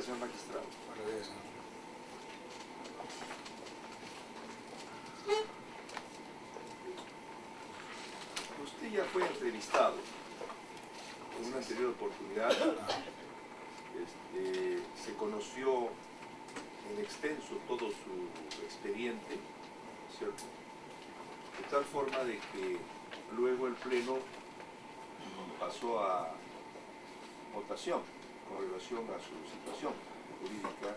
días, señor magistrado. Buenos días, señor. Usted ya fue entrevistado en una anterior oportunidad. Se conoció en extenso todo su expediente, ¿cierto? De tal forma de que luego el Pleno pasó a votación con relación a su situación jurídica,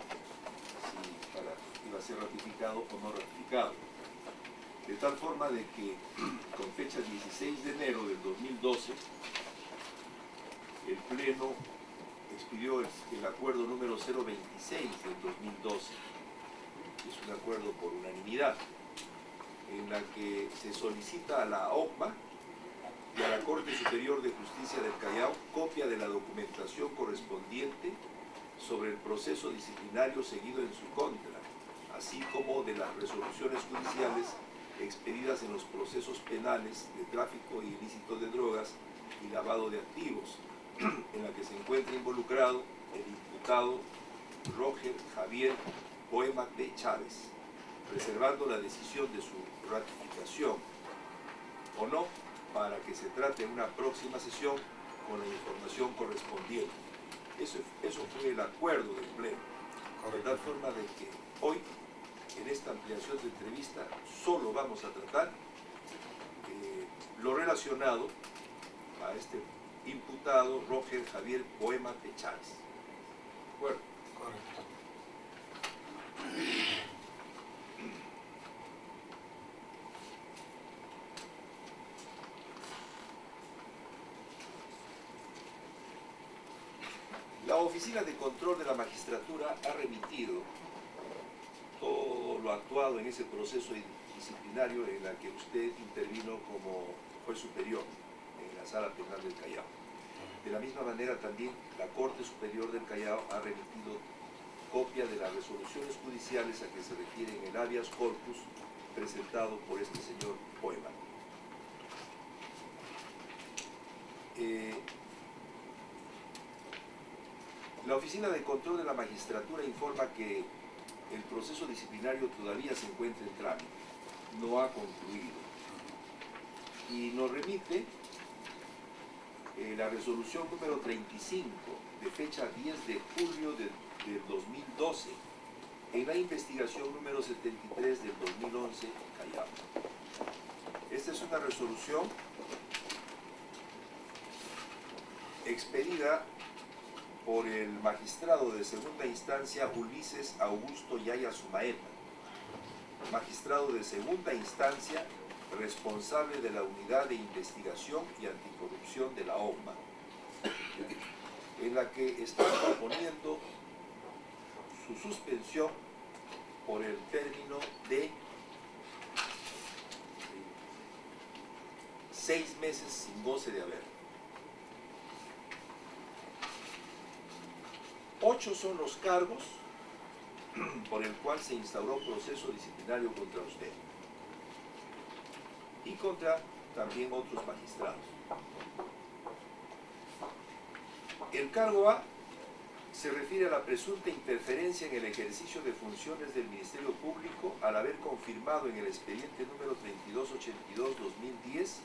si iba a ser ratificado o no ratificado. De tal forma de que con fecha 16 de enero del 2012, el Pleno expidió el acuerdo número 026 del 2012, que es un acuerdo por unanimidad, en la que se solicita a la OCMA y a la Corte Superior de Justicia del Callao copia de la documentación correspondiente sobre el proceso disciplinario seguido en su contra, así como de las resoluciones judiciales expedidas en los procesos penales de tráfico ilícito de drogas y lavado de activos, en la que se encuentra involucrado el imputado Roger Javier Poema P. Chávez, reservando la decisión de su ratificación o no, para que se trate en una próxima sesión con la información correspondiente. Eso fue el acuerdo del Pleno. De tal forma de que hoy, en esta ampliación de entrevista, solo vamos a tratar lo relacionado a este imputado Roger Javier Poema P. Chávez. ¿De acuerdo? Correcto. La Oficina de Control de la Magistratura ha remitido todo lo actuado en ese proceso disciplinario en la que usted intervino como juez superior en la Sala Penal del Callao. De la misma manera también la Corte Superior del Callao ha remitido copia de las resoluciones judiciales a que se refiere en el habeas corpus presentado por este señor Poema. La Oficina de Control de la Magistratura informa que el proceso disciplinario todavía se encuentra en trámite, no ha concluido, y nos remite la resolución número 35 de fecha 10 de julio del 2012 en la investigación número 73 del 2011 Callao. Esta es una resolución expedida por el magistrado de segunda instancia Ulises Augusto Yaya Sumaeta, magistrado de segunda instancia responsable de la Unidad de Investigación y Anticorrupción de la OCMA, en la que está proponiendo su suspensión por el término de 6 meses sin goce de haber. 8 son los cargos por el cual se instauró proceso disciplinario contra usted y contra también otros magistrados. El cargo A se refiere a la presunta interferencia en el ejercicio de funciones del Ministerio Público al haber confirmado en el expediente número 3282-2010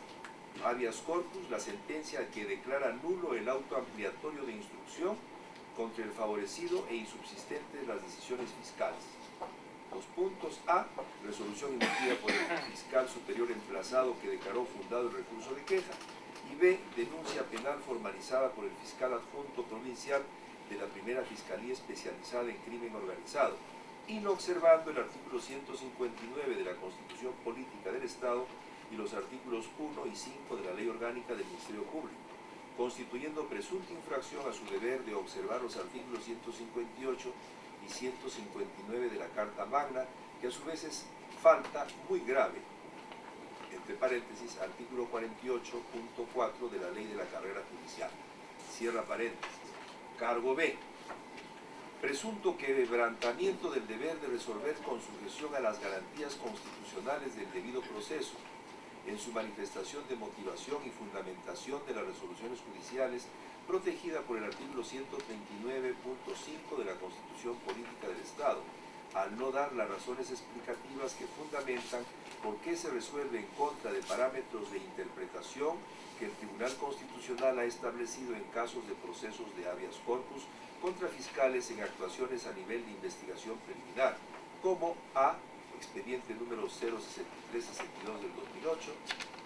habeas corpus la sentencia que declara nulo el auto ampliatorio de instrucción contra el favorecido e insubsistentes las decisiones fiscales. Los puntos A, resolución emitida por el fiscal superior emplazado que declaró fundado el recurso de queja, y B, denuncia penal formalizada por el fiscal adjunto provincial de la primera Fiscalía Especializada en Crimen Organizado, inobservando el artículo 159 de la Constitución Política del Estado y los artículos 1 y 5 de la Ley Orgánica del Ministerio Público, constituyendo presunta infracción a su deber de observar los artículos 158 y 159 de la Carta Magna, que a su vez es falta muy grave, entre paréntesis, artículo 48.4 de la Ley de la Carrera Judicial, cierra paréntesis. Cargo B, presunto quebrantamiento del deber de resolver con sujeción a las garantías constitucionales del debido proceso, en su manifestación de motivación y fundamentación de las resoluciones judiciales protegida por el artículo 139.5 de la Constitución Política del Estado, al no dar las razones explicativas que fundamentan por qué se resuelve en contra de parámetros de interpretación que el Tribunal Constitucional ha establecido en casos de procesos de habeas corpus contra fiscales en actuaciones a nivel de investigación preliminar, como A, expediente número 06362 del 2008,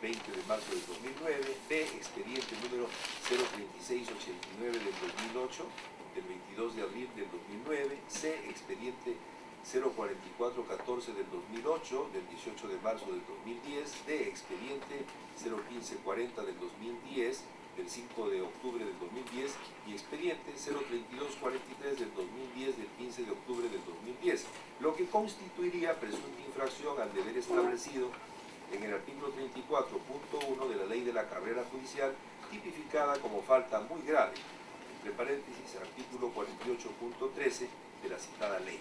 20 de marzo del 2009, B, expediente número 03689 del 2008, del 22 de abril del 2009, C, expediente 04414 del 2008, del 18 de marzo del 2010, D, expediente 01540 del 2010, del 5 de octubre del 2010, y expediente 03243 del 2010, del 15 de octubre del 2010, lo que constituiría presunta infracción al deber establecido en el artículo 34.1 de la Ley de la Carrera Judicial, tipificada como falta muy grave, entre paréntesis, artículo 48.13 de la citada ley.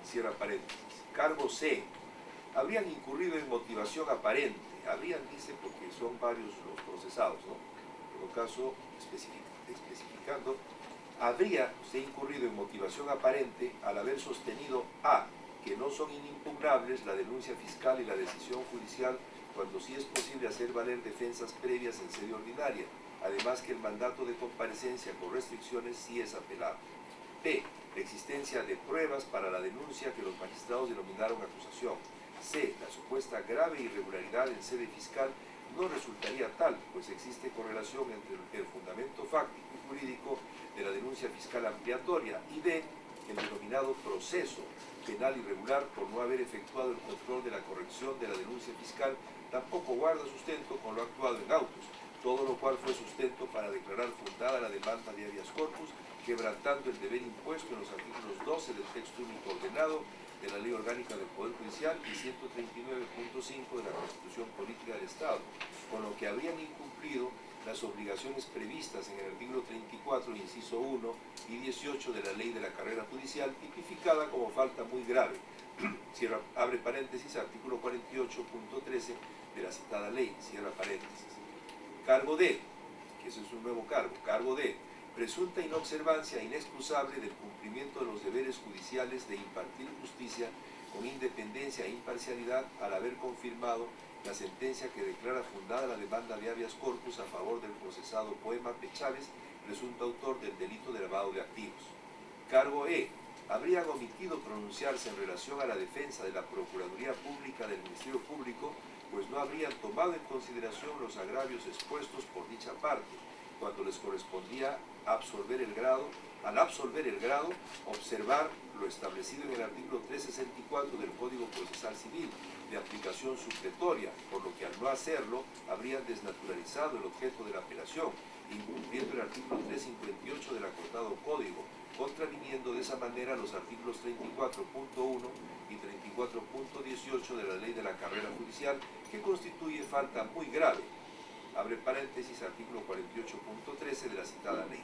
Cierra paréntesis. Cargo C. Habrían incurrido en motivación aparente. Habrían, dice, porque son varios los procesados, ¿no? En todo caso, especificando, habría usted incurrido en motivación aparente al haber sostenido A, que no son inimpugnables la denuncia fiscal y la decisión judicial cuando sí es posible hacer valer defensas previas en sede ordinaria, además que el mandato de comparecencia con restricciones sí es apelable. B, la existencia de pruebas para la denuncia que los magistrados denominaron acusación. C, la supuesta grave irregularidad en sede fiscal no resultaría tal, pues existe correlación entre el fundamento fáctico y jurídico de la denuncia fiscal ampliatoria, y D, el denominado proceso penal irregular por no haber efectuado el control de la corrección de la denuncia fiscal tampoco guarda sustento con lo actuado en autos, todo lo cual fue sustento para declarar fundada la demanda de habeas corpus, quebrantando el deber impuesto en los artículos 12 del texto único ordenado de la Ley Orgánica del Poder Judicial y 139.5 de la Constitución Política del Estado, con lo que habrían incumplido las obligaciones previstas en el artículo 34, inciso 1 y 18 de la Ley de la Carrera Judicial, tipificada como falta muy grave. Cierra, abre paréntesis, artículo 48.13 de la citada ley, cierra paréntesis. Cargo D, que ese es un nuevo cargo. Cargo D, presunta inobservancia inexcusable del cumplimiento de los deberes judiciales de impartir justicia con independencia e imparcialidad al haber confirmado la sentencia que declara fundada la demanda de habeas corpus a favor del procesado Poema P. Chávez, presunto autor del delito de lavado de activos. Cargo E, habrían omitido pronunciarse en relación a la defensa de la Procuraduría Pública del Ministerio Público, pues no habrían tomado en consideración los agravios expuestos por dicha parte, cuando les correspondía absolver el grado, observar lo establecido en el artículo 364 del Código Procesal Civil, de aplicación supletoria, por lo que al no hacerlo, habrían desnaturalizado el objeto de la apelación, incumpliendo el artículo 358 del acordado Código, contraviniendo de esa manera los artículos 34.1 y 34.18 de la Ley de la Carrera Judicial, que constituye falta muy grave. Abre paréntesis, artículo 48.13 de la citada ley.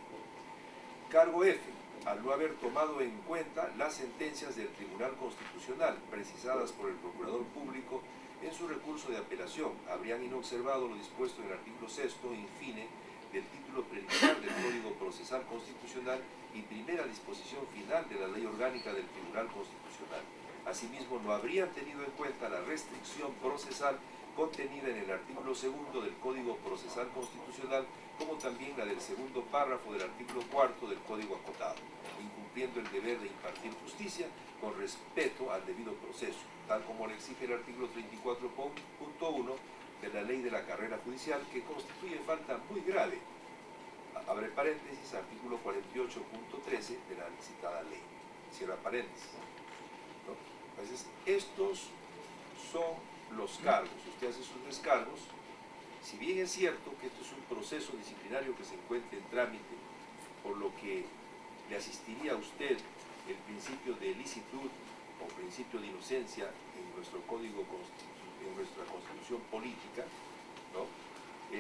Cargo F, al no haber tomado en cuenta las sentencias del Tribunal Constitucional precisadas por el Procurador Público en su recurso de apelación, habrían inobservado lo dispuesto en el artículo 6, infine, del título preliminar del Código Procesal Constitucional y primera disposición final de la Ley Orgánica del Tribunal Constitucional. Asimismo, no habrían tenido en cuenta la restricción procesal contenida en el artículo 2 del Código Procesal Constitucional, como también la del segundo párrafo del artículo 4 del Código acotado, incumpliendo el deber de impartir justicia con respeto al debido proceso, tal como le exige el artículo 34.1 de la Ley de la Carrera Judicial, que constituye falta muy grave. Abre paréntesis, artículo 48.13 de la citada ley. Cierra paréntesis. ¿No? Entonces, estos son los cargos. Usted hace sus descargos. Si bien es cierto que esto es un proceso disciplinario que se encuentra en trámite, por lo que le asistiría a usted el principio de licitud o principio de inocencia en nuestro código, en nuestra constitución política, ¿no?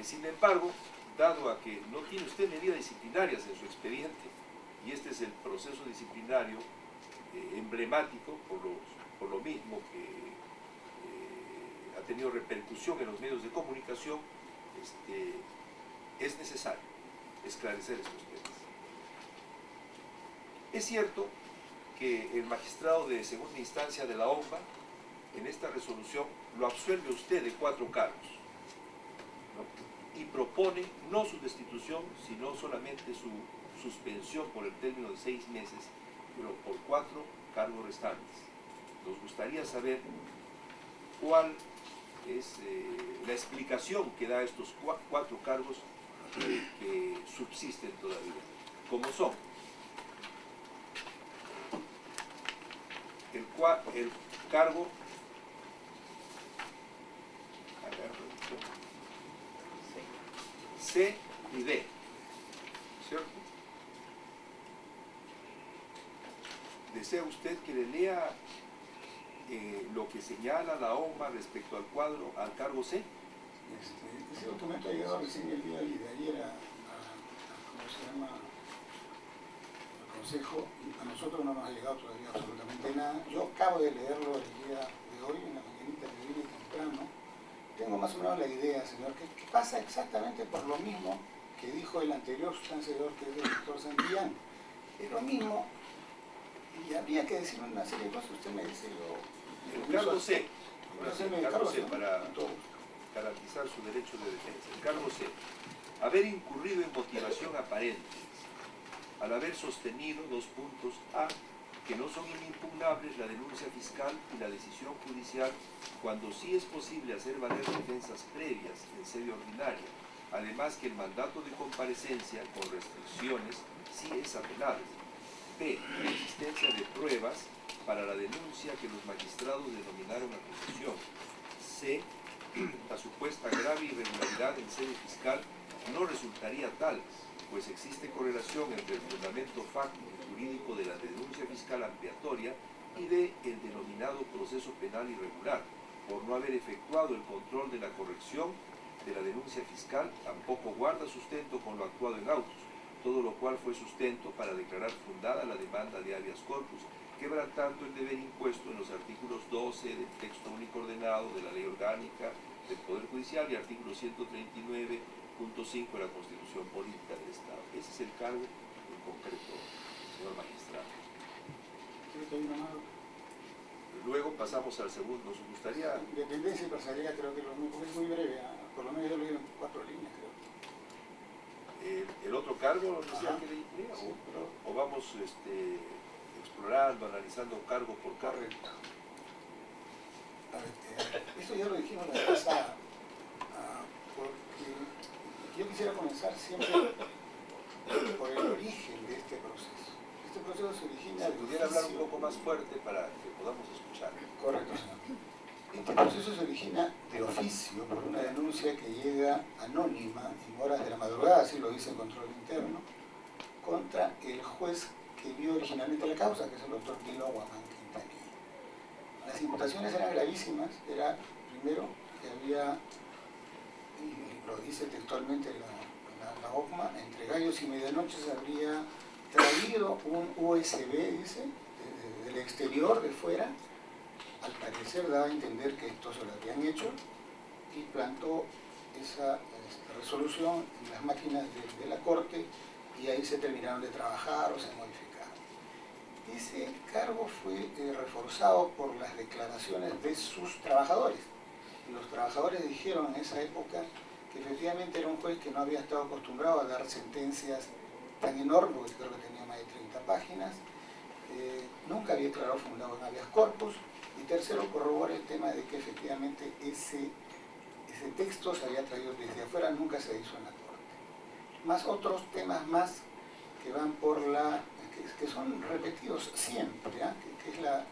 Sin embargo, dado a que no tiene usted medidas disciplinarias en su expediente, y este es el proceso disciplinario emblemático por lo mismo que ha tenido repercusión en los medios de comunicación, es necesario esclarecer estos temas. Es cierto que el magistrado de segunda instancia de la OMPA, en esta resolución, lo absuelve a usted de 4 cargos, ¿no? Y propone no su destitución, sino solamente su suspensión por el término de 6 meses, pero por 4 cargos restantes. Nos gustaría saber cuál es la explicación que da a estos 4 cargos que subsisten todavía, como son el cargo C y D, ¿cierto? ¿Desea usted que le lea lo que señala la OMA respecto al cargo C? Ese documento ha llegado recién el día de ayer ¿cómo se llama? Al Consejo, y a nosotros no nos ha llegado todavía absolutamente nada. Yo acabo de leerlo el día de hoy, en la mañanita que vine temprano. Tengo más o menos la idea, señor, que pasa exactamente por lo mismo que dijo el anterior sustanciador, que es el doctor Santillán. Es lo mismo, y habría que decir una serie de cosas. Usted me dice el cargo C, el cargo C para garantizar su derecho de defensa. El cargo C, haber incurrido en motivación aparente al haber sostenido 2 puntos A, que no son inimpugnables la denuncia fiscal y la decisión judicial, cuando sí es posible hacer valer defensas previas en sede ordinaria, además que el mandato de comparecencia con restricciones sí es apelable. B, la existencia de pruebas para la denuncia que los magistrados denominaron acusación. C, la supuesta grave irregularidad en sede fiscal no resultaría tal, pues existe correlación entre el fundamento fáctico y jurídico de la denuncia fiscal ampliatoria y del denominado proceso penal irregular, por no haber efectuado el control de la corrección de la denuncia fiscal, tampoco guarda sustento con lo actuado en autos, todo lo cual fue sustento para declarar fundada la demanda de habeas corpus, quebrantando el deber impuesto en los artículos 12 del texto único ordenado de la Ley Orgánica del Poder Judicial y artículo 139.5 de la Constitución Política del Estado. Ese es el cargo en concreto, señor magistrado. Creo que hay una más. Luego pasamos al segundo. Nos gustaría... Dependencia y pasaría, creo que lo mismo, es muy breve, por lo menos yo lo leí en 4 líneas, creo. El otro cargo, no sé que le lea, sí, o vamos explorando, analizando cargo por cargo. Correcto. A ver, esto ya lo dijimos la vez pasada, porque yo quisiera comenzar siempre por el origen de este proceso. Este proceso se origina... Si pudiera hablar un poco más fuerte para que podamos escuchar. Correcto, señor. Este proceso se origina de oficio por una denuncia que llega anónima en horas de la madrugada, así lo dice el control interno, contra el juez que vio originalmente la causa, que es el doctor Pilo Guamán Quintanilla. Las imputaciones eran gravísimas. Era, primero, que había, y lo dice textualmente la OCMA, entre gallos y medianoches habría traído un USB, dice, del exterior, de fuera. Al parecer daba a entender que esto se lo habían hecho, y plantó esa resolución en las máquinas de la Corte, y ahí se terminaron de trabajar o se modificaron. Ese cargo fue reforzado por las declaraciones de sus trabajadores. Y los trabajadores dijeron en esa época que efectivamente era un juez que no había estado acostumbrado a dar sentencias tan enormes, porque creo que tenía más de 30 páginas, nunca había declarado fundado en habeas corpus. Y tercero, corrobora el tema de que efectivamente ese texto se había traído desde afuera, nunca se hizo en la Corte. Más otros temas más que van por que son repetidos siempre, que es la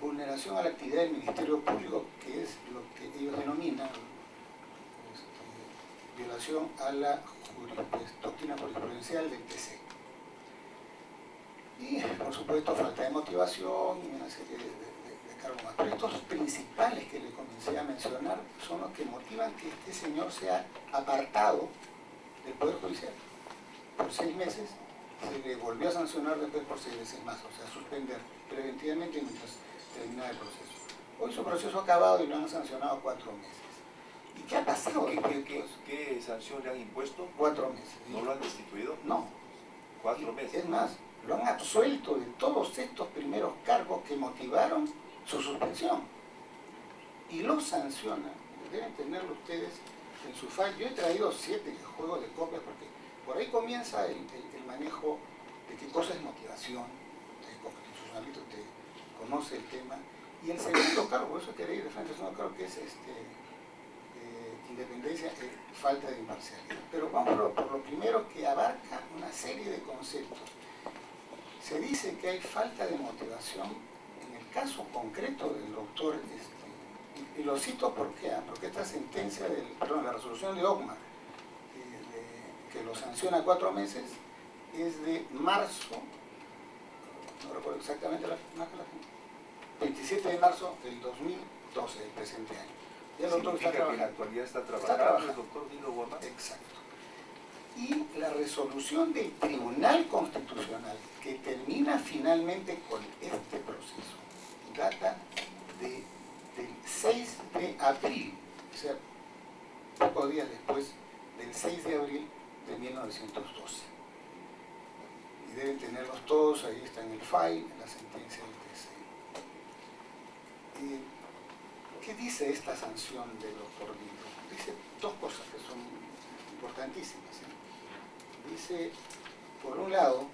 vulneración a la actividad del Ministerio Público, que es lo que ellos denominan violación a la doctrina jurisprudencial del TC. Y, por supuesto, falta de motivación y una serie de cargos más. Pero estos principales que le comencé a mencionar son los que motivan que este señor sea apartado del Poder Judicial por 6 meses. Se le volvió a sancionar después por 6 meses más, o sea, suspender preventivamente mientras terminaba el proceso. Hoy su proceso ha acabado y lo han sancionado 4 meses. ¿Y ¿Qué ha pasado? ¿Qué sanción le han impuesto? 4 meses. ¿No lo han destituido? No. 4 meses. Es más, lo han absuelto de todos estos primeros cargos que motivaron su suspensión. Y lo sancionan. Deben tenerlo ustedes en su file. Yo he traído 7 juegos de copias porque por ahí comienza el manejo de qué cosa es motivación. El constitucionalista usted conoce el tema. Y el segundo cargo, por eso quería ir de frente, no creo que es independencia, falta de imparcialidad. Pero vamos por lo primero, que abarca una serie de conceptos. Se dice que hay falta de motivación en el caso concreto del doctor, y lo cito porque esta sentencia, la resolución de OCMA, que lo sanciona 4 meses, es de marzo, no recuerdo exactamente la 27 de marzo del 2012, del presente año. Ya el doctor está trabajando. En la actualidad está trabajando el doctor Dilo Guamán. Exacto. Y la resolución del Tribunal Constitucional, que termina finalmente con este proceso, data del 6 de abril, o sea, pocos días después del 6 de abril de 1912. Y deben tenerlos todos, ahí está en el file, en la sentencia del TC. ¿Qué dice esta sanción del doctor Dilo? Dice 2 cosas que son importantísimas. Dice, por un lado,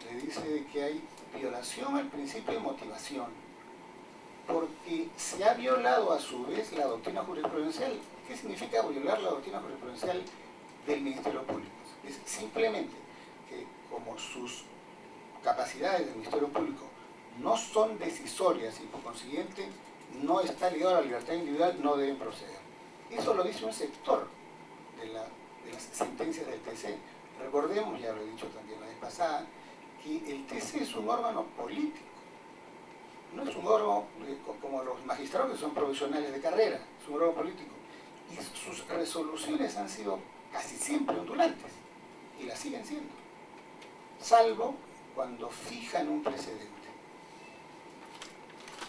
le dice que hay violación al principio de motivación, porque se ha violado a su vez la doctrina jurisprudencial. ¿Qué significa violar la doctrina jurisprudencial del Ministerio Público? Es simplemente que como sus capacidades del Ministerio Público no son decisorias y por consiguiente no está ligado a la libertad individual, no deben proceder. Eso lo dice un sector de las sentencias del TC. Recordemos, ya lo he dicho también la vez pasada, que el TC es un órgano político. No es un órgano como los magistrados que son profesionales de carrera, es un órgano político. Y sus resoluciones han sido casi siempre ondulantes, y las siguen siendo, salvo cuando fijan un precedente.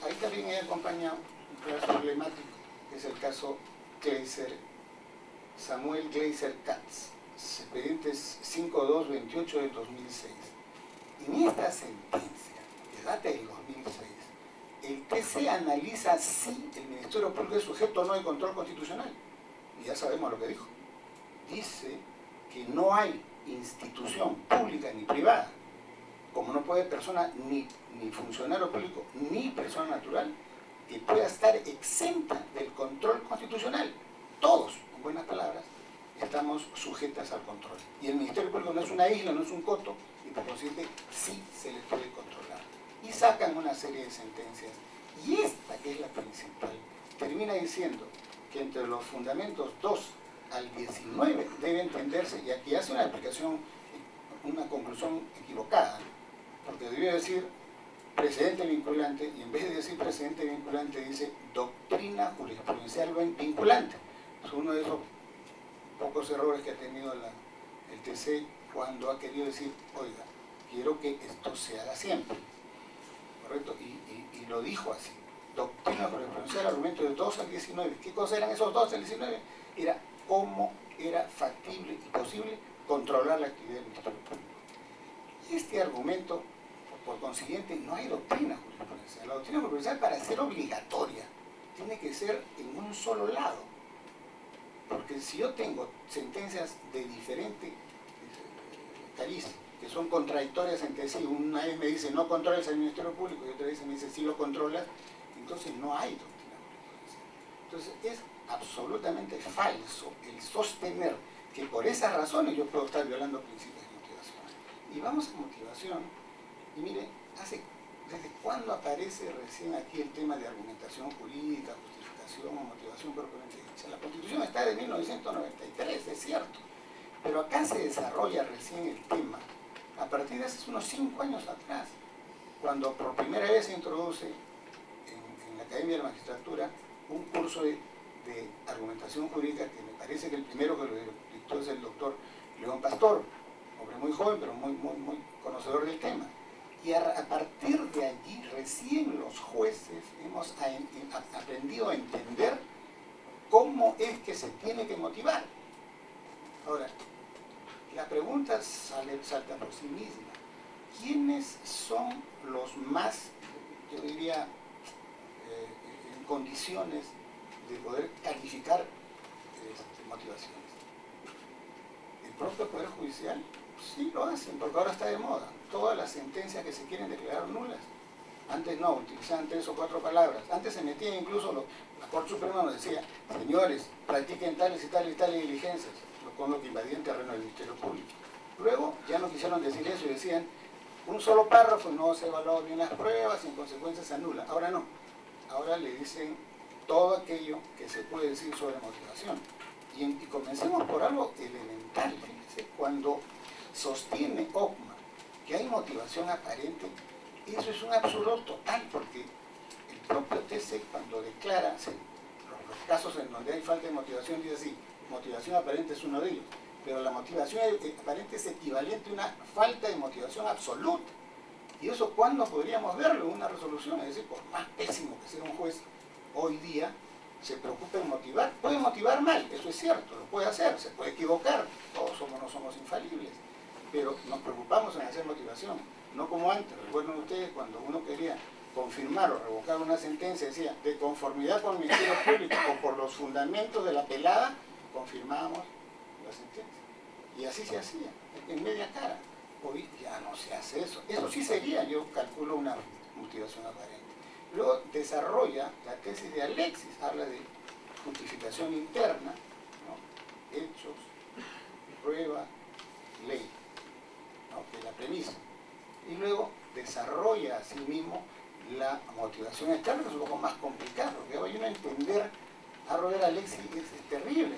Ahí también he acompañado un caso emblemático, que es el caso Samuel Gleiser Katz, expedientes 5228 del 2006. En esta sentencia, que data del 2006, el TC analiza si el Ministerio Público es sujeto o no de control constitucional. Y ya sabemos lo que dijo. Dice que no hay institución pública ni privada, como no puede persona ni funcionario público ni persona natural, que pueda estar exenta del control constitucional. Todos, en buenas palabras, estamos sujetas al control. Y el Ministerio Público no es una isla, no es un coto, y por consiguiente sí se le puede controlar. Y sacan una serie de sentencias. Y esta, que es la principal, termina diciendo que entre los fundamentos 2 al 19 debe entenderse, y aquí hace una explicación, una conclusión equivocada, porque debió decir precedente vinculante, y en vez de decir precedente vinculante dice doctrina jurisprudencial vinculante. Es uno de esos pocos errores que ha tenido el TC cuando ha querido decir, oiga, quiero que esto se haga siempre, ¿correcto? Y lo dijo así, doctrina jurisprudencial, argumento de 2 al 19. ¿Qué cosas eran esos 2 al 19? Era cómo era factible y posible controlar la actividad del Ministerio Público. Y este argumento, por consiguiente, no hay doctrina jurisprudencial. La doctrina jurisprudencial, para ser obligatoria, tiene que ser en un solo lado. Porque si yo tengo sentencias de diferente cariz, que son contradictorias entre sí, una vez me dice no controles al Ministerio Público y otra vez me dice sí lo controlas, entonces no hay doctrina jurisprudencial. Entonces es absolutamente falso el sostener que por esas razones yo puedo estar violando principios de motivación. Y vamos a motivación, y mire, ¿desde cuándo aparece recién aquí el tema de argumentación jurídica, justificación o motivación propiamente dicha? La Constitución está de 1993, es cierto, pero acá se desarrolla recién el tema a partir de hace unos 5 años atrás, cuando por primera vez se introduce en la Academia de la Magistratura un curso de argumentación jurídica, que me parece que el primero que lo dictó es el doctor León Pastor, hombre muy joven pero muy conocedor del tema. Y a partir de allí recién los jueces hemos aprendido a entender cómo es que se tiene que motivar. Ahora, la pregunta salta por sí misma. ¿Quiénes son los más, yo diría, en condiciones de poder calificar motivaciones? ¿El propio Poder Judicial? Sí lo hacen, porque ahora está de moda. Todas las sentencias que se quieren declarar nulas. Antes no, utilizaban 3 o 4 palabras. Antes se metían incluso, la Corte Suprema nos decía, señores, practiquen tales y tales y tales diligencias, con lo que invadían terreno del Ministerio Público. Luego ya no quisieron decir eso y decían, un solo párrafo, no se evaluaron bien las pruebas y en consecuencia se anula. Ahora no, ahora le dicen todo aquello que se puede decir sobre motivación. Y comencemos por algo elemental, fíjense, cuando sostiene Ockman que hay motivación aparente, eso es un absurdo total, porque el propio TC cuando declara los casos en donde hay falta de motivación dice así, motivación aparente es uno de ellos, pero la motivación aparente es equivalente a una falta de motivación absoluta. ¿Y eso cuándo podríamos verlo en una resolución? Es decir, por más pésimo que sea un juez hoy día, se preocupa en motivar. Puede motivar mal, eso es cierto, lo puede hacer, se puede equivocar, todos no somos infalibles, pero nos preocupamos en hacer motivación, no como antes. Recuerden ustedes cuando uno quería confirmar o revocar una sentencia, decía, de conformidad con el Ministerio Público o por los fundamentos de la apelada, confirmábamos la sentencia. Y así se hacía, en media cara. Hoy ya no se hace eso. Eso sí sería, yo calculo, una motivación aparente. Luego desarrolla la tesis de Alexis, habla de justificación interna, ¿no? Hechos, prueba, ley, ¿no? Que es la premisa. Y luego desarrolla a sí mismo la motivación externa, que es un poco más complicado, porque hoy uno entender a Robert Alexis es terrible.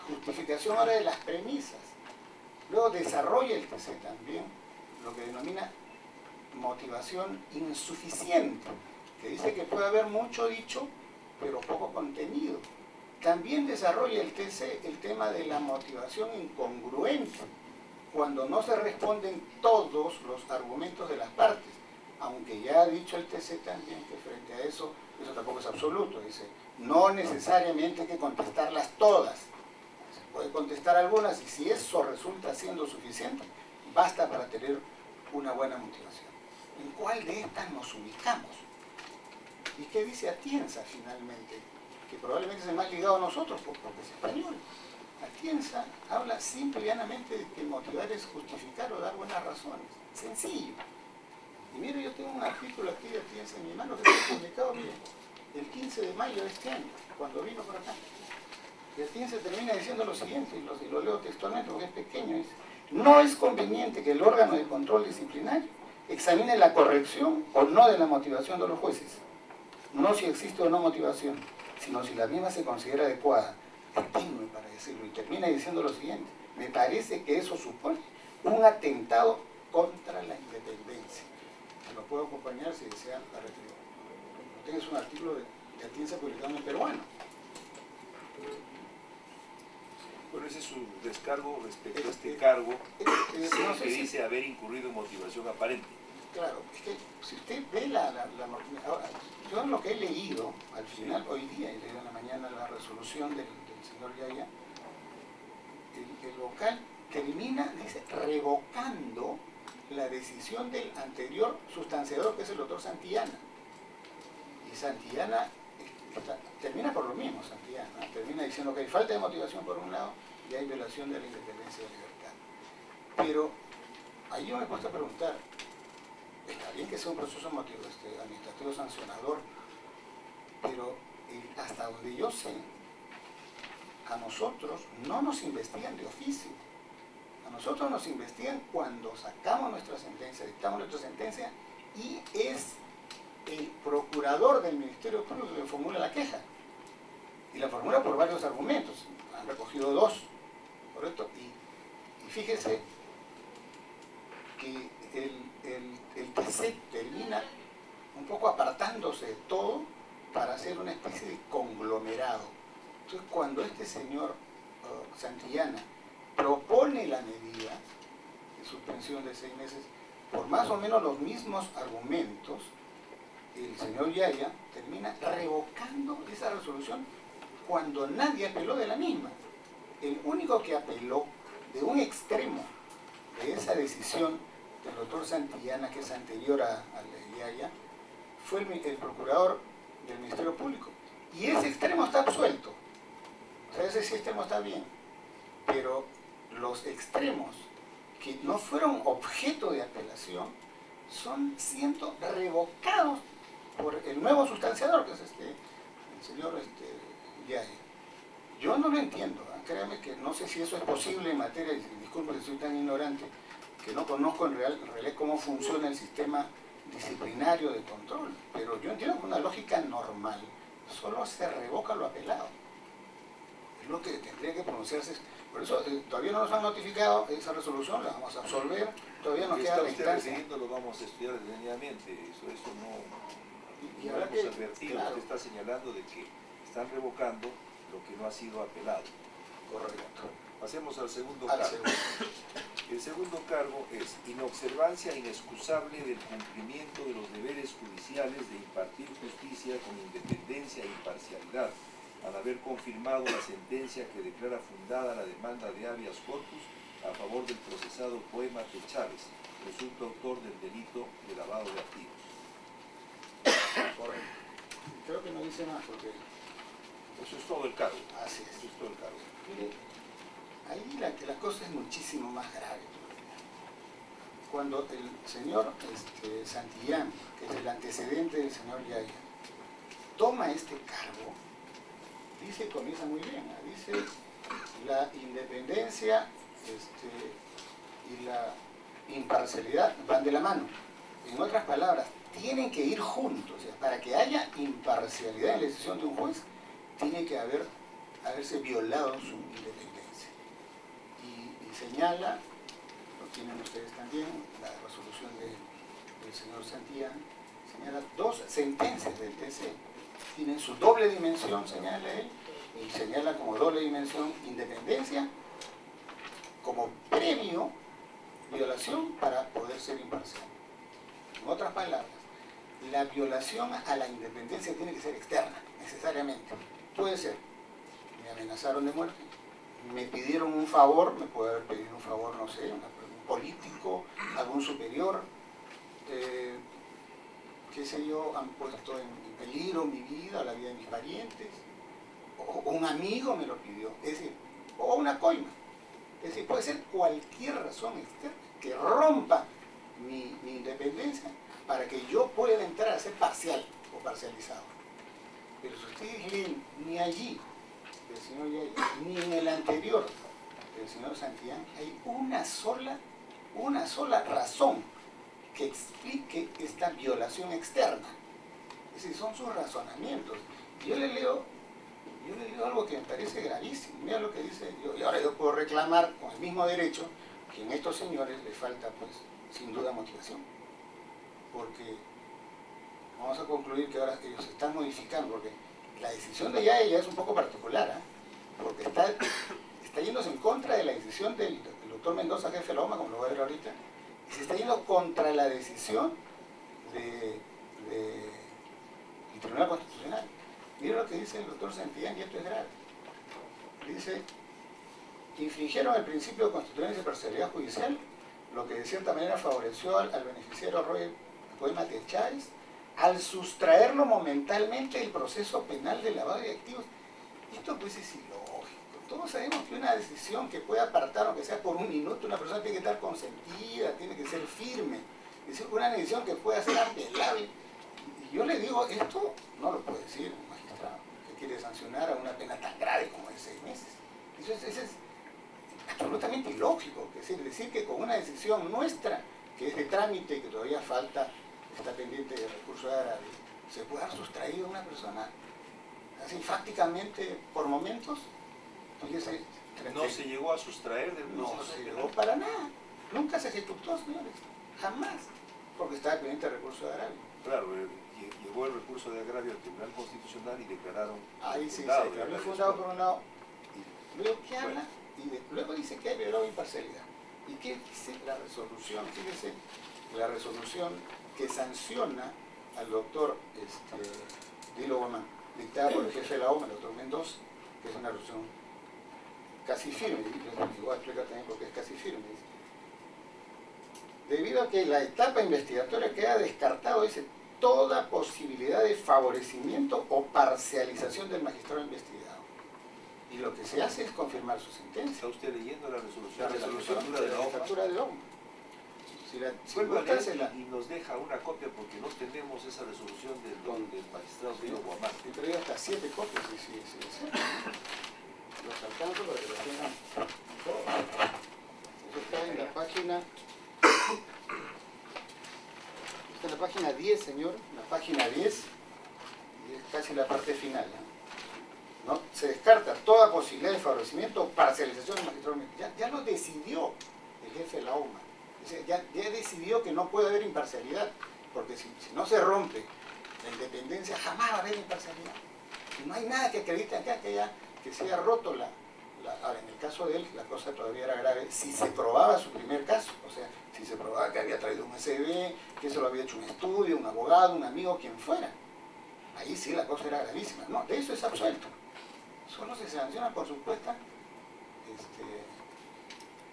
Justificación ahora de las premisas. Luego desarrolla el TC también lo que denomina motivación insuficiente, que dice que puede haber mucho dicho, pero poco contenido. También desarrolla el TC el tema de la motivación incongruente, cuando no se responden todos los argumentos de las partes, aunque ya ha dicho el TC también que frente a eso tampoco es absoluto, dice, no necesariamente hay que contestarlas todas, se puede contestar algunas y si eso resulta siendo suficiente, basta para tener una buena motivación. ¿En cuál de estas nos ubicamos? ¿Y qué dice Atienza finalmente? Que probablemente es el más ligado a nosotros porque es español. Atienza habla simple y llanamente de que motivar es justificar o dar buenas razones. Sencillo. Y mire, yo tengo un artículo aquí de Atienza en mi mano que está publicado, mire, el 15 de mayo de este año, cuando vino por acá. Y Atienza termina diciendo lo siguiente, y lo leo textualmente porque es pequeño, dice, no es conveniente que el órgano de control disciplinario examine la corrección o no de la motivación de los jueces. No si existe o no motivación, sino si la misma se considera adecuada. Es tenue para decirlo, y termina diciendo lo siguiente, me parece que eso supone un atentado contra la independencia. Lo puedo acompañar si desean la referencia. Tienes un artículo de Atienza publicado en peruano. Bueno, ese es su descargo respecto a este cargo, no sé que si dice haber incurrido en motivación aparente. Claro, es que si usted ve ahora, yo lo que he leído, al final, hoy día, he leído en la mañana la resolución del señor Yaya, el local termina, dice, revocando la decisión del anterior sustanciador, que es el doctor Santillana. Y Santillana termina por lo mismo, Santillana, termina diciendo que hay falta de motivación por un lado y hay violación de la independencia y la libertad. Pero ahí yo me he puesto a preguntar, está bien que sea un proceso administrativo sancionador, pero hasta donde yo sé, a nosotros no nos investigan de oficio. A nosotros nos investigan cuando sacamos nuestra sentencia, dictamos nuestra sentencia y es el procurador del Ministerio Público que formula la queja. Y la formula por varios argumentos. Han recogido 2, ¿correcto? Y fíjese que el TC termina un poco apartándose de todo para hacer una especie de conglomerado. Entonces, cuando este señor Santillana propone la medida de suspensión de 6 meses por más o menos los mismos argumentos, el señor Yaya termina revocando esa resolución cuando nadie apeló de la misma. El único que apeló de un extremo de esa decisión del doctor Santillana, que es anterior a la Yaya, fue el procurador del Ministerio Público. Y ese extremo está absuelto. O sea, ese extremo está bien. Pero los extremos que no fueron objeto de apelación son siendo revocados por el nuevo sustanciador, que es el señor Yaya. Yo no lo entiendo, ¿eh? Créame que no sé si eso es posible en materia, y disculpe que soy tan ignorante, que no conozco en realidad cómo funciona el sistema disciplinario de control, pero yo entiendo que una lógica normal solo se revoca lo apelado. Es lo que tendría que pronunciarse. Por eso todavía no nos han notificado esa resolución, la vamos a absolver, todavía nos queda la instancia. Lo vamos a estudiar detenidamente, eso no, y no ahora hemos que, advertido. claro, Usted está señalando de que están revocando lo que no ha sido apelado. correcto. Pasemos al segundo cargo. El segundo cargo es inobservancia inexcusable del cumplimiento de los deberes judiciales de impartir justicia con independencia e imparcialidad, al haber confirmado la sentencia que declara fundada la demanda de habeas corpus a favor del procesado Poema de Chávez, presunto autor del delito de lavado de activos. Correcto. Creo que no dice más porque... Eso es todo el cargo. Así es. Eso es todo el cargo. Mire, ahí la cosa es muchísimo más grave. Cuando el señor Santillán, que es el antecedente del señor Yaya, toma este cargo, dice, comienza muy bien, ¿eh? Dice la independencia y la imparcialidad van de la mano. En otras palabras, tienen que ir juntos. O sea, para que haya imparcialidad en la decisión de un juez, tiene que haberse violado su independencia. Y señala, lo tienen ustedes también, la resolución del señor Santillán, señala dos sentencias del TC. Tienen su doble dimensión, señala él, y señala como doble dimensión independencia, como previo violación para poder ser imparcial. En otras palabras, la violación a la independencia tiene que ser externa, necesariamente. Puede ser, me amenazaron de muerte, me pidieron un favor, me puede haber pedido un favor, no sé, un político, algún superior, qué sé yo, han puesto en peligro mi vida, la vida de mis parientes, o un amigo me lo pidió, es decir, o una coima. Es decir, puede ser cualquier razón externa que rompa mi independencia para que yo pueda entrar a ser parcial o parcializado. Pero si ustedes leen, ni allí del señor Yaya, ni en el anterior del señor Santillán, hay una sola razón que explique esta violación externa. Es decir, son sus razonamientos. Yo le leo algo que me parece gravísimo. Mira lo que dice yo. Y ahora yo puedo reclamar con el mismo derecho que en estos señores les falta, pues, sin duda motivación. Porque vamos a concluir que ahora ellos se están modificando, porque la decisión de Yaya ya es un poco particular, ¿eh? Porque está yéndose en contra de la decisión del doctor Mendoza, jefe de la OMA, como lo voy a ver ahorita, y se está yendo contra la decisión del Tribunal Constitucional. Miren lo que dice el doctor Santillán, y esto es grave. Dice, infringieron el principio de constitucionalidad y parcialidad judicial, lo que de cierta manera favoreció al beneficiario Roy Poema de Chávez, al sustraerlo momentáneamente del proceso penal de lavado de activos. Esto pues es ilógico. Todos sabemos que una decisión que pueda apartar, aunque sea por un minuto, una persona tiene que estar consentida, tiene que ser firme. Es decir, una decisión que pueda ser apelable. Y yo le digo, esto no lo puede decir un magistrado que quiere sancionar a una pena tan grave como de 6 meses. Eso es absolutamente ilógico. Es decir que con una decisión nuestra, que es de trámite y que todavía falta, está pendiente de recurso de agravio, se puede haber sustraído a una persona así fácticamente por momentos. Fíjese, ¿No se llegó a sustraer del no proceso se penal? llegó para nada. Nunca se ejecutó, señores. Jamás. Porque estaba pendiente de recurso de agravio. Claro, llegó el recurso de agravio al Tribunal Constitucional y declararon Ahí sí, se fundado, declaró fundado por un lado. Y luego que habla, y luego dice que hay violado imparcialidad. ¿Y qué dice la resolución? Fíjese, la resolución que sanciona al doctor Dilo Guamán, dictada por el jefe de la OMA, el doctor Mendoza, que es una resolución casi firme, y voy a explicar también por qué es casi firme. Dice, debido a que la etapa investigatoria queda descartado, dice, toda posibilidad de favorecimiento o parcialización del magistrado investigado. Y lo que se hace es confirmar su sentencia. ¿Está usted leyendo la resolución, La resolución de la jefatura de OCMA. Si vuelva a gusta, leer y nos deja una copia porque no tenemos esa resolución del magistrado Guido Guamán. He traído hasta 7 copias, sí. Los alcanzo para que lo tengan todos. Eso está en la página... Está en la página 10, señor. La página 10. Y es casi la parte final. ¿No? Se descarta toda posibilidad de favorecimiento o parcialización del magistrado. Ya lo decidió el jefe de la OMA. Ya decidió que no puede haber imparcialidad, porque si no se rompe la independencia, jamás va a haber imparcialidad. Y no hay nada que acredite acá que se haya roto ahora, en el caso de él, la cosa todavía era grave si se probaba su primer caso, o sea, si se probaba que había traído un SB, que eso lo había hecho un estudio, un abogado, un amigo, quien fuera. Ahí sí la cosa era gravísima. No, de eso es absuelto. Solo se sanciona por supuesta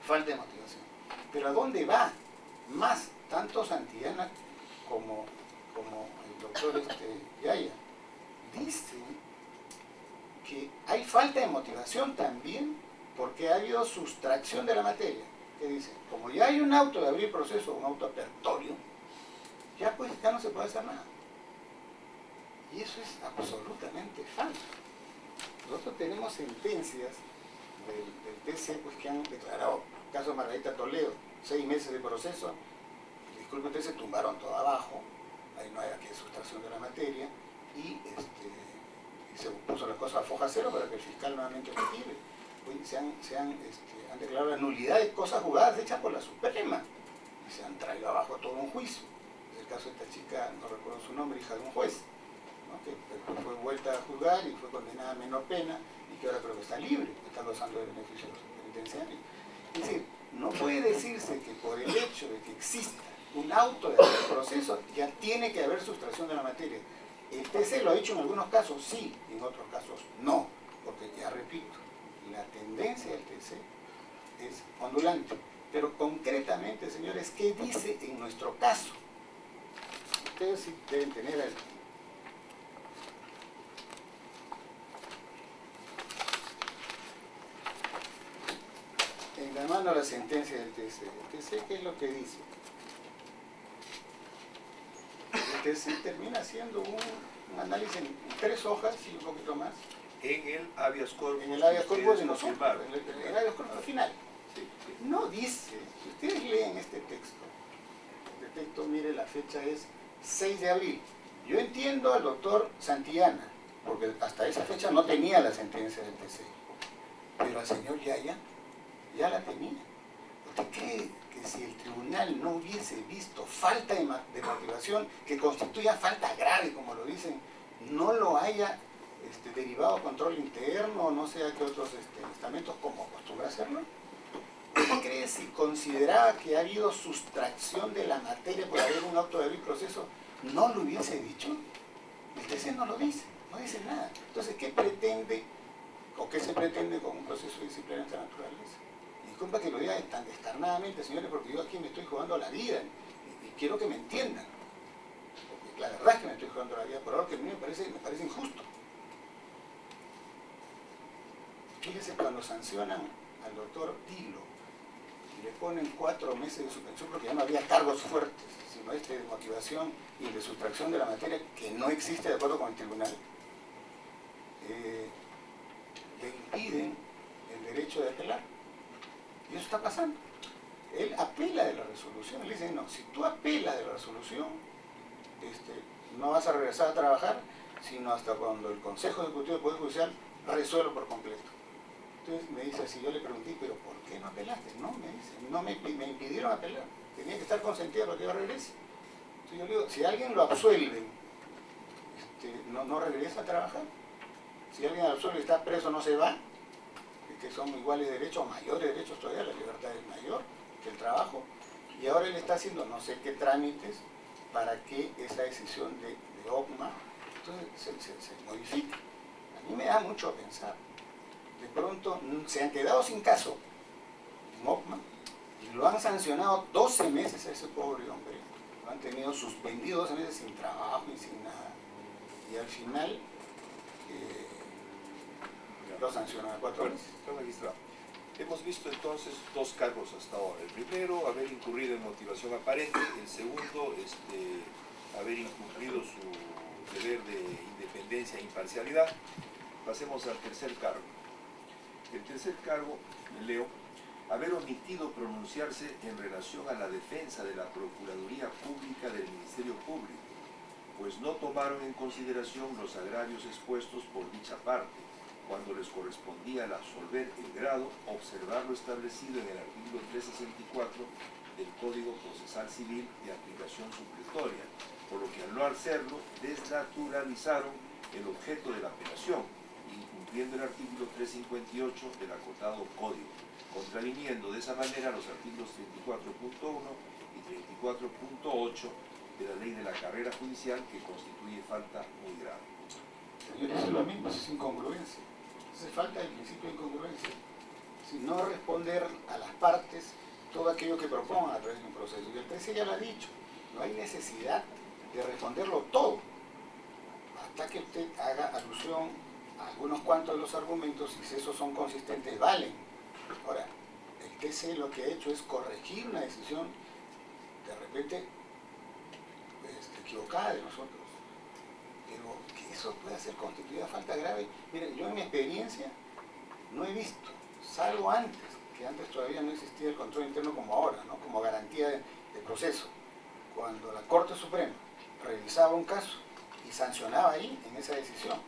falta de motivación. Pero ¿a dónde va? Más, tanto Santillana como el doctor Yaya dicen que hay falta de motivación también porque ha habido sustracción de la materia. Que dicen, como ya hay un auto de abrir proceso, un auto apertorio, ya pues ya no se puede hacer nada. Y eso es absolutamente falso. Nosotros tenemos sentencias del TC pues, que han declarado, caso de Margarita Toledo, 6 meses de proceso, disculpe, ustedes se tumbaron todo abajo, ahí no hay aquí sustracción de la materia, y se puso la cosa a foja cero para que el fiscal nuevamente retire. Pues se han declarado la nulidad de cosas jugadas hechas por la Suprema, y se han traído abajo todo un juicio. Es el caso de esta chica, no recuerdo su nombre, hija de un juez, ¿no? Que fue vuelta a juzgar y fue condenada a menor pena, y que ahora creo que está libre, está gozando de beneficios penitenciarios. Es decir, no puede decirse que por el hecho de que exista un auto de proceso ya tiene que haber sustracción de la materia. El TC lo ha dicho en algunos casos, sí, en otros casos no, porque ya repito, la tendencia del TC es ondulante. Pero concretamente, señores, ¿qué dice en nuestro caso? Ustedes sí deben tener en la mano la sentencia del TC. El TC, ¿qué es lo que dice? El TC termina haciendo un análisis en 3 hojas y un poquito más. En el habeas corpus. En el habeas corpus de nosotros, confirmaron. el habeas corpus final. Sí. No dice, si ustedes leen este texto, mire, la fecha es 6 de abril. Yo entiendo al doctor Santillana, porque hasta esa fecha no tenía la sentencia del TC. Pero al señor Yaya ya la tenía. ¿Usted cree que si el tribunal no hubiese visto falta de motivación, que constituya falta grave, como lo dicen, no lo haya derivado a control interno, no sé a qué otros estamentos, como acostumbra hacerlo? ¿Usted cree si consideraba que ha habido sustracción de la materia por haber un auto de abrir proceso, no lo hubiese dicho? El TC no lo dice, no dice nada. Entonces, ¿qué pretende o qué se pretende con un proceso disciplinario de esta naturaleza? Disculpa que lo diga tan descarnadamente, señores, porque yo aquí me estoy jugando la vida y quiero que me entiendan. Porque la verdad es que me estoy jugando la vida por algo que a mí me parece injusto. Fíjense, cuando sancionan al doctor Dilo y le ponen 4 meses de suspensión porque ya no había cargos fuertes, sino de motivación y de sustracción de la materia que no existe de acuerdo con el tribunal, le impiden el derecho de apelar. Y eso está pasando. Él apela de la resolución, le dice, no, si tú apelas de la resolución, no vas a regresar a trabajar, sino hasta cuando el Consejo Ejecutivo del Poder Judicial resuelva por completo. Entonces me dice así, yo le pregunté, pero ¿por qué no apelaste? No, me dice, no me impidieron apelar, tenía que estar consentida para que yo regrese. Entonces yo le digo, si alguien lo absuelve, no regresa a trabajar. Si alguien lo absuelve y está preso, no se va, que son iguales derechos, mayores derechos todavía, la libertad es mayor que el trabajo. Y ahora él está haciendo no sé qué trámites para que esa decisión de OCMA entonces se modifique. A mí me da mucho a pensar. de pronto se han quedado sin caso en OCMA y lo han sancionado 12 meses a ese pobre hombre. Lo han tenido suspendido 12 meses sin trabajo y sin nada. Y al final lo sancionan a 4 meses. Bueno, magistrado, hemos visto entonces dos cargos hasta ahora. El primero, haber incurrido en motivación aparente. El segundo, haber incumplido su deber de independencia e imparcialidad. Pasemos al tercer cargo. El tercer cargo, leo, haber omitido pronunciarse en relación a la defensa de la Procuraduría Pública del Ministerio Público, pues no tomaron en consideración los agravios expuestos por dicha parte, cuando les correspondía al absolver el grado, observar lo establecido en el artículo 364 del Código Procesal Civil de aplicación supletoria, por lo que al no hacerlo, desnaturalizaron el objeto de la apelación, incumpliendo el artículo 358 del acotado Código, contraviniendo de esa manera los artículos 34.1 y 34.8 de la Ley de la Carrera Judicial, que constituye falta muy grave. Señores, es lo mismo, es incongruencia. Entonces falta el principio de incongruencia. Si no responder a las partes todo aquello que propongan a través de un proceso. Y el TC ya lo ha dicho, no hay necesidad de responderlo todo, hasta que usted haga alusión a algunos cuantos de los argumentos, y si esos son consistentes, valen. Ahora, el TC lo que ha hecho es corregir una decisión de repente equivocada de nosotros. Pero que eso pueda ser constituida falta grave. Miren, yo en mi experiencia no he visto, salvo antes, que antes todavía no existía el control interno como ahora, ¿no? Como garantía de proceso. Cuando la Corte Suprema revisaba un caso y sancionaba ahí en esa decisión,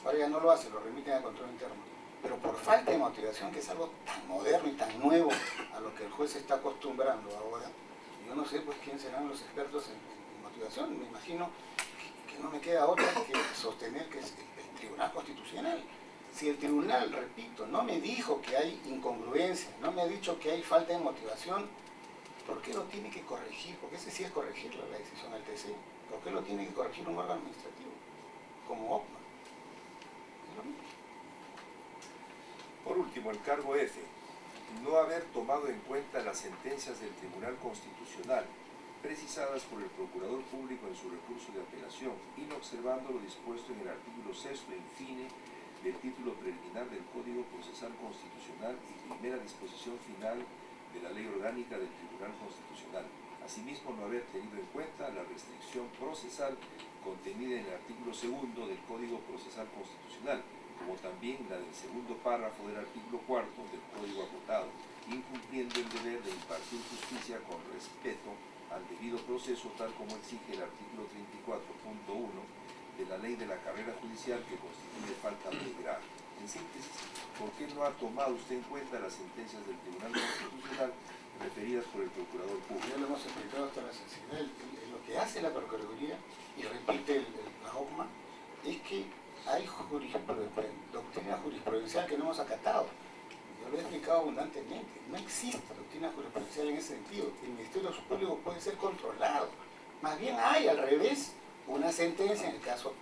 ahora ya no lo hace, lo remiten al control interno. Pero por falta de motivación, que es algo tan moderno y tan nuevo a lo que el juez se está acostumbrando ahora, yo no sé pues quién serán los expertos en motivación. Me imagino que no me queda otra que sostener que es el Tribunal Constitucional. Si el tribunal, repito, no me dijo que hay incongruencia, no me ha dicho que hay falta de motivación, ¿por qué lo tiene que corregir? Porque ese sí es corregir la decisión del TC. ¿Por qué lo tiene que corregir un órgano administrativo como OCMA? Es lo mismo. Por último, el cargo F, no haber tomado en cuenta las sentencias del Tribunal Constitucional precisadas por el Procurador Público en su recurso de apelación, inobservando lo dispuesto en el artículo 6º infine del título preliminar del Código Procesal Constitucional y primera disposición final de la Ley Orgánica del Tribunal Constitucional. Asimismo, no haber tenido en cuenta la restricción procesal contenida en el artículo 2º del Código Procesal Constitucional, como también la del segundo párrafo del artículo 4º del Código Acotado, incumpliendo el deber de impartir justicia con respeto al debido proceso, tal como exige el artículo 34.1 de la Ley de la Carrera Judicial, que constituye falta muy grave. En síntesis, ¿por qué no ha tomado usted en cuenta las sentencias del Tribunal Constitucional referidas por el Procurador Público? Ya lo hemos explicado hasta la sensibilidad. Lo que hace la Procuraduría, y repite la OCMA, es que hay doctrina jurisprudencial que no hemos acatado. Yo lo he explicado abundantemente. No existe doctrina jurisprudencial en ese sentido. El Ministerio Público puede ser controlado. Más bien hay, al revés, una sentencia, en el caso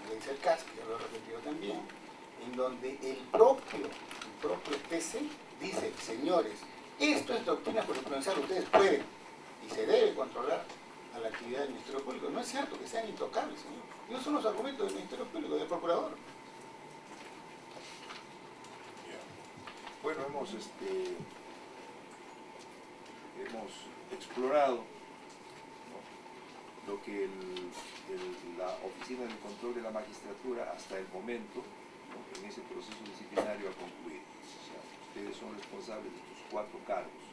de el CAS, que ya lo he repetido también, en donde el propio TC dice, señores, esto es doctrina jurisprudencial, ustedes pueden y se debe controlar a la actividad del Ministerio Público. No es cierto que sean intocables, señor. Esos son los argumentos del Ministerio Público, del Procurador. Bueno, hemos explorado, ¿no?, lo que la Oficina de Control de la Magistratura hasta el momento, ¿no?, en ese proceso disciplinario ha concluido. O sea, ustedes son responsables de estos 4 cargos.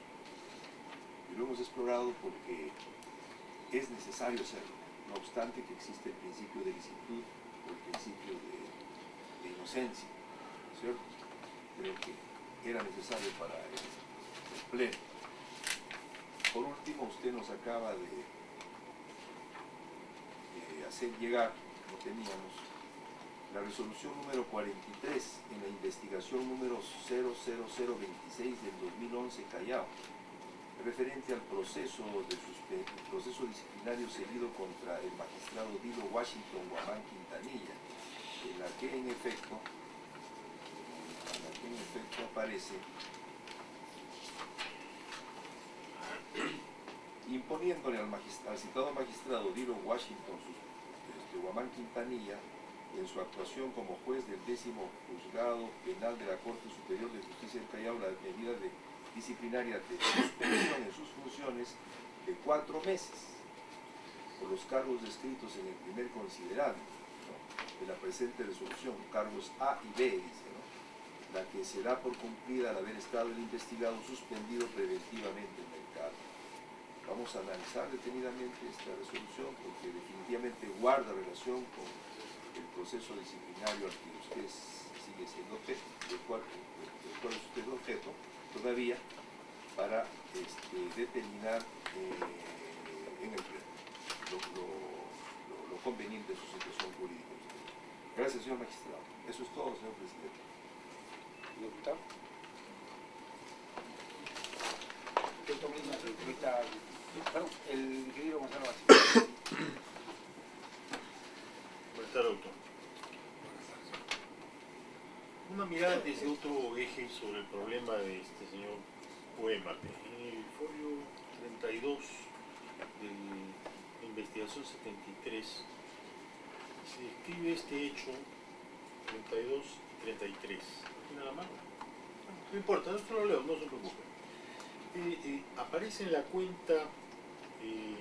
Y lo hemos explorado porque es necesario hacerlo, no obstante que existe el principio de licitud o el principio de inocencia, ¿cierto? Creo que era necesario para el pleno. Por último, usted nos acaba de hacer llegar, no teníamos, la resolución número 43 en la investigación número 00026 del 2011 Callao, referente al proceso disciplinario seguido contra el magistrado Dilo Washington Guamán Quintanilla, en la que en efecto en efecto aparece imponiéndole al citado magistrado Dillon Washington Guamán Quintanilla, en su actuación como juez del 10º Juzgado Penal de la Corte Superior de Justicia del Callao, la medida disciplinaria de suspensión en sus funciones de 4 meses por los cargos descritos en el primer considerando, ¿no?, de la presente resolución, cargos A y B, dice, ¿no?, la que se da por cumplida al haber estado el investigado suspendido preventivamente en el cargo. Vamos a analizar detenidamente esta resolución porque definitivamente guarda relación con el proceso disciplinario al que usted sigue siendo objeto, del cual es usted objeto todavía, para determinar en el pleno lo conveniente de su situación jurídica. Gracias, señor magistrado. Eso es todo, señor presidente. Diputado. El ingeniero Gonzalo Vázquez. Buenas tardes, doctor. Una mirada desde otro eje sobre el problema de este señor Poema. En el folio 32 de investigación 73 se describe este hecho 32 y 33. ¿Tiene la mano? No importa, no se lo leo, no se preocupe. Aparece en la cuenta de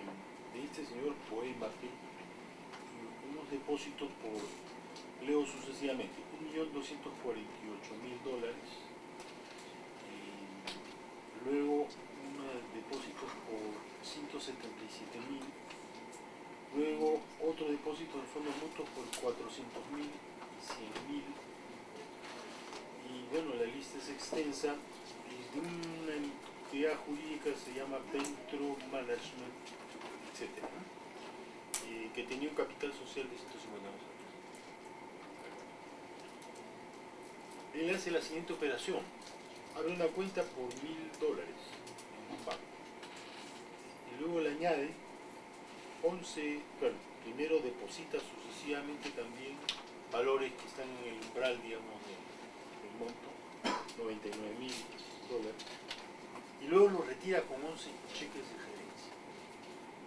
este señor Poema unos depósitos por, leo sucesivamente, $1.248.000, luego unos depósitos por 177.000, luego otro depósito de fondos mutuos por 400.000 y 100.000, y bueno, la lista es extensa, y de una entidad jurídica se llama Ventro Management, etc., que tenía un capital social de 150 años. Él hace la siguiente operación: abre una cuenta por $1.000 en un banco y luego le añade 11, bueno, primero deposita sucesivamente también valores que están en el umbral, digamos, del monto, $99.000, y luego lo retira con 11 cheques de gerencia.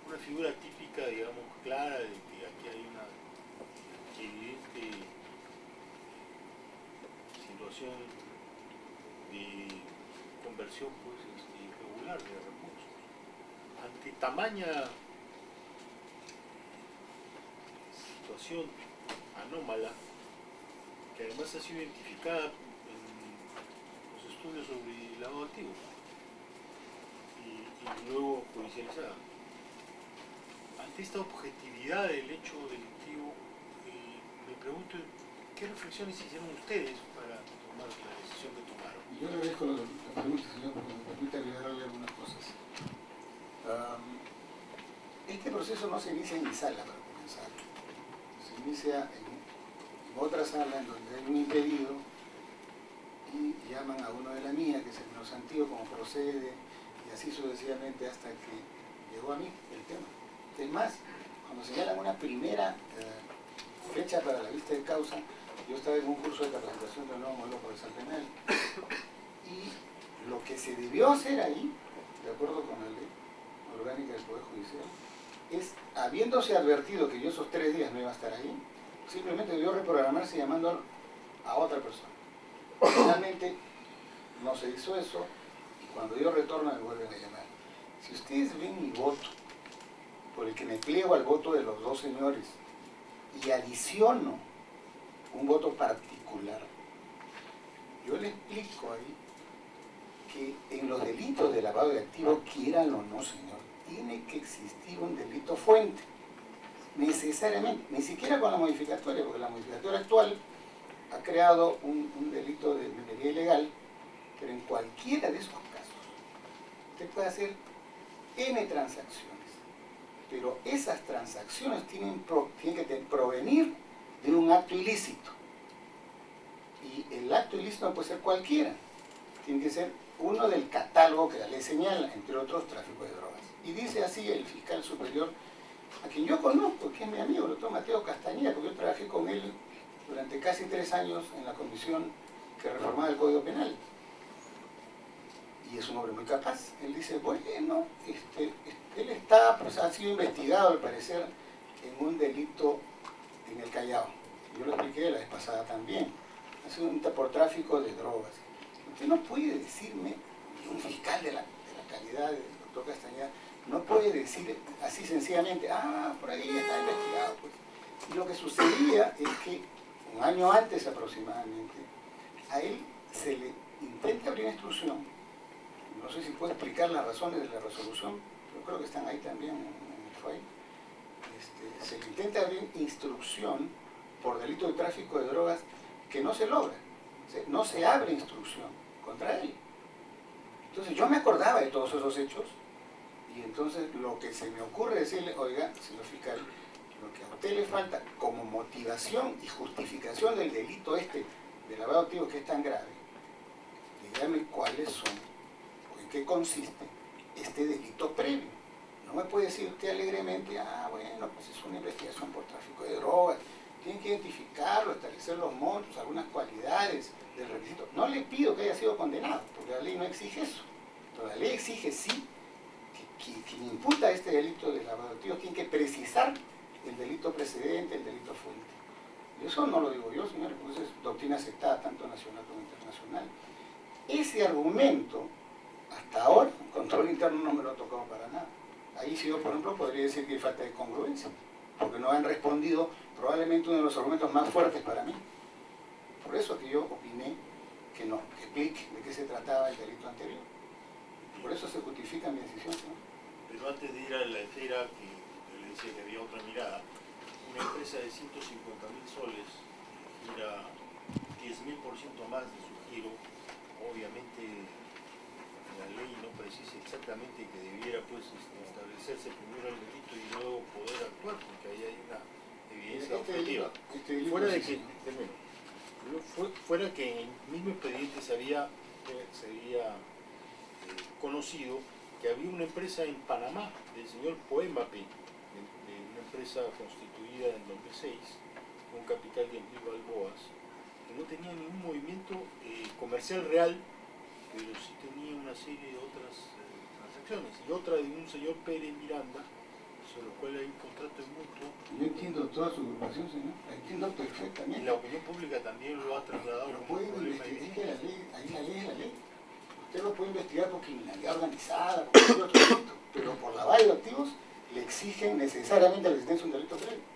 Una figura típica, digamos, clara de que aquí hay una evidente situación de conversión, pues, irregular de recursos. Ante tamaña situación anómala, que además ha sido identificada en los estudios sobre el lavado activo y luego judicializada. Ante esta objetividad del hecho delictivo, me pregunto qué reflexiones hicieron ustedes para tomar la decisión que tomaron. Yo le agradezco la pregunta, señor, porque me permite aclararle algunas cosas. Este proceso no se inicia en mi sala, para comenzar. Se inicia en otra sala en donde hay un impedido y llaman a uno de la mía, que es el menos antiguo, como procede, y así sucesivamente hasta que llegó a mí el tema. Es más, cuando señalan una primera fecha para la vista de causa, yo estaba en un curso de capacitación del nuevo modelo procesal penal y lo que se debió hacer ahí, de acuerdo con la ley orgánica del Poder Judicial, es, habiéndose advertido que yo esos 3 días no iba a estar ahí, simplemente debió reprogramarse llamando a otra persona. Finalmente no se hizo eso y cuando yo retorno me vuelven a llamar. Si ustedes ven mi voto, por el que me pliego al voto de los 2 señores y adiciono un voto particular, yo le explico ahí que en los delitos de lavado de activos, quieran o no, señor, tiene que existir un delito fuente, necesariamente, ni siquiera con la modificatoria, porque la modificatoria actual ha creado un delito de minería ilegal, pero en cualquiera de esos casos, usted puede hacer N transacciones, pero esas transacciones tienen que provenir de un acto ilícito. Y el acto ilícito no puede ser cualquiera, tiene que ser uno del catálogo que la ley señala, entre otros tráfico de drogas. Y dice así el fiscal superior, a quien yo conozco, que es mi amigo, el doctor Mateo Castañeda, porque yo trabajé con él durante casi 3 años en la comisión que reformaba el Código Penal. Y es un hombre muy capaz. Él dice, bueno, él está, pues, ha sido investigado al parecer en un delito en el Callao. Yo lo expliqué la vez pasada también. Ha sido por tráfico de drogas. Usted no puede decirme, un fiscal de la calidad del doctor Castañeda, no puede decir así sencillamente, por ahí está investigado. Pues. Y lo que sucedía es que un año antes aproximadamente, a él se le intenta abrir instrucción. No sé si puedo explicar las razones de la resolución, pero creo que están ahí también en el file. Se le intenta abrir instrucción por delito de tráfico de drogas que no se logra. O sea, no se abre instrucción contra él. Entonces yo me acordaba de todos esos hechos y entonces lo que se me ocurre decirle, oiga, señor fiscal, lo que a usted le falta como motivación y justificación del delito de lavado de activos que es tan grave, dígame cuáles son o en qué consiste este delito previo. No me puede decir usted alegremente, bueno, pues es una investigación por tráfico de drogas, tienen que identificarlo, establecer los montos, algunas cualidades del requisito. No le pido que haya sido condenado, porque la ley no exige eso. Pero la ley exige sí que quien imputa este delito de lavado de activos tiene que precisar el delito precedente, el delito fuente. Y eso no lo digo yo, señores, porque eso es doctrina aceptada tanto nacional como internacional. Ese argumento, hasta ahora, el control interno no me lo ha tocado para nada. Ahí sí yo, por ejemplo, podría decir que hay falta de congruencia, porque no han respondido probablemente uno de los argumentos más fuertes para mí. Por eso que yo opiné que no, que explique de qué se trataba el delito anterior. Por eso se justifica mi decisión, ¿no? Pero antes de ir a la esfera, que le decía que había otra mirada, una empresa de 150.000 soles gira 10.000% más de su giro. Obviamente la ley no precisa exactamente que debiera pues establecerse primero el delito y luego poder actuar, porque ahí hay una evidencia objetiva. Fuera que en el mismo expediente se había conocido que había una empresa en Panamá del señor Poemape, de una empresa constituida en 2006 con un capital de 10.000 balboas, que no tenía ningún movimiento comercial real, pero sí tenía una serie de otras transacciones, y otra de un señor Pérez Miranda, sobre lo cual hay un contrato de mutuo. Yo entiendo toda su preocupación, señor, la entiendo perfectamente. Y la opinión pública también lo ha trasladado. Pero pueden investigar, es que la ley, ahí la ley es la ley. Usted lo puede investigar por criminalidad organizada, por cualquier otro delito, pero por lavado de activos le exigen necesariamente la existencia de un delito previo.